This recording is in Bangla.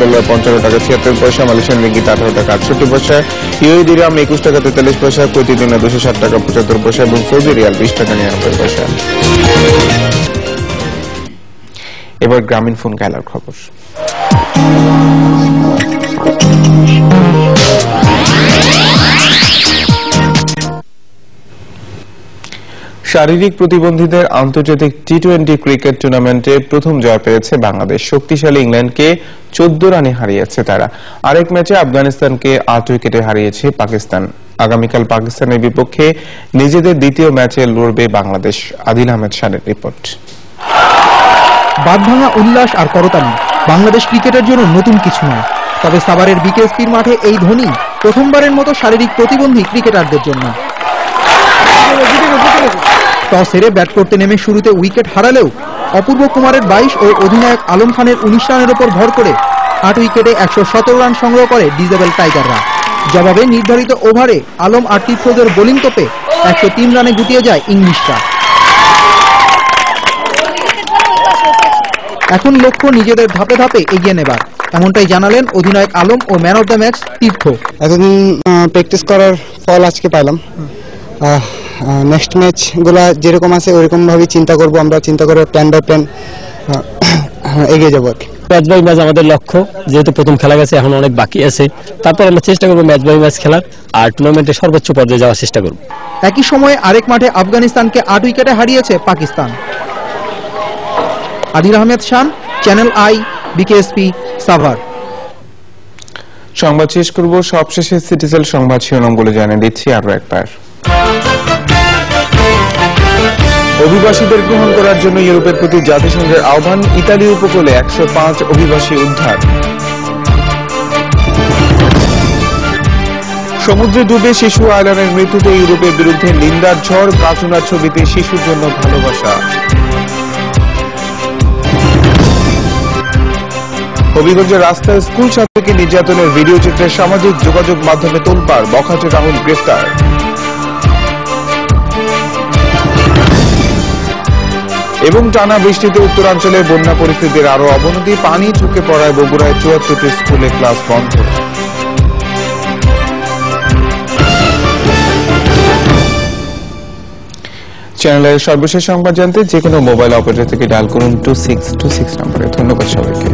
ডলার 55 টাকা 76 পয়সা, মালয়েশিয়ান রিঙ্গিত 18 টাকা 68 পয়সা, ইউএই দিরহাম 21 টাকা 43 পয়সা, কুয়েতি দিনার 260 টাকা 75 পয়সা এবং সৌদি রিয়াল 20 টাকা 99 পয়সা। এবার গ্রামীণ ফোন খেলার খবর। শারীরিক প্রতিবন্ধীদের আন্তর্জাতিক টি-20 ক্রিকেট টুর্নামেন্টে প্রথম জয় পেয়েছে বাংলাদেশ। শক্তিশালী ইংল্যান্ডকে 14 রানে হারিয়েছে তারা। আরেক ম্যাচে আফগানিস্তানকে 8 উইকেটে হারিয়েছে পাকিস্তান। আগামীকাল পাকিস্তানের বিপক্ষে নিজেদের দ্বিতীয় ম্যাচে লড়বে বাংলাদেশ। আদিল আহমেদ শানের রিপোর্ট। বাঁধভাঙা উল্লাস আর করতালি বাংলাদেশ ক্রিকেটের জন্য নতুন কিছু নয়, তবে সাভারের বিকেএসপির মাঠে এই ধ্বনি প্রথমবারের মতো শারীরিক প্রতিবন্ধী ক্রিকেটারদের জন্য। টস হেরে ব্যাট করতে নেমে শুরুতে উইকেট হারালেও অপূর্ব কুমারের 22 ও অধিনায়ক আলম খানের 19 রানের উপর ভর করে 8 উইকেটে 117 রান সংগ্রহ করে ডিজেবল টাইগাররা। জবাবে নির্ধারিত ওভারে আলম আর তীর্থদের বোলিং তোপে 103 রানে গুটিয়ে যায় ইংলিশরা। এখন লক্ষ্য নিজেদের ধাপে ধাপে এগিয়ে নেবার, এমনটাই জানালেন অধিনায়ক আলম ও ম্যান অব দ্য ম্যাচ তীর্থ। এতদিন প্র্যাকটিস করার ফল আজকে পাইলাম। নেক্সট ম্যাচ গুলা যেরকম আছে ওইরকম ভাবে চিন্তা করব, আমরা চিন্তা করে প্ল্যান বাই প্ল্যান এগিয়ে যাবো আর কি। ম্যাচ বাই ম্যাচ আমাদের লক্ষ্য, যেহেতু প্রথম খেলা গেছে এখন অনেক বাকি আছে, তারপর আমরা চেষ্টা করবো ম্যাচ বাই ম্যাচ খেলার আর টুর্নামেন্টের সর্বোচ্চ পর্যায়ে যাওয়ার চেষ্টা করব। একই সময়ে আরেক মাঠে আফগানিস্তানকে 8 উইকেটে হারিয়েছে পাকিস্তান। আদিল আহমেদ শান, চ্যানেল আই, বিকেএসপি, সাভার। সংবাদ শেষ করব সবশেষে সিটিসেল সংবাদ শিরোনামগুলো জানিয়ে দিচ্ছি আরো একবার। অভিবাসীদের গ্রহণ করার জন্য ইউরোপের প্রতি জাতিসংঘের আহ্বান, ইতালি উপকূলে 105 অভিবাসী উদ্ধার। সমুদ্রে ডুবে শিশু আয়লানের মৃত্যুতে ইউরোপের বিরুদ্ধে নিন্দার ঝড়, কার্টুনার ছবিতে শিশুর জন্য ভালোবাসা। হবিগঞ্জের রাস্তায় স্কুল ছাত্রীকে নির্যাতনের ভিডিও চিত্রে সামাজিক যোগাযোগ মাধ্যমে তোলপাড়, বখাটে রাহুল গ্রেফতার। এবং টানা বৃষ্টিতে উত্তরাঞ্চলের বন্যা পরিস্থিতির আরো অবনতি, পানি ঢুকে পড়ায় বগুড়ায় 74টি স্কুলে ক্লাস বন্ধ। চ্যানেলের সর্বশেষ সংবাদ জানতে যে কোনো মোবাইল অপারেটর থেকে ডায়াল করুন 2626 নম্বরে। ধন্যবাদ সবাইকে।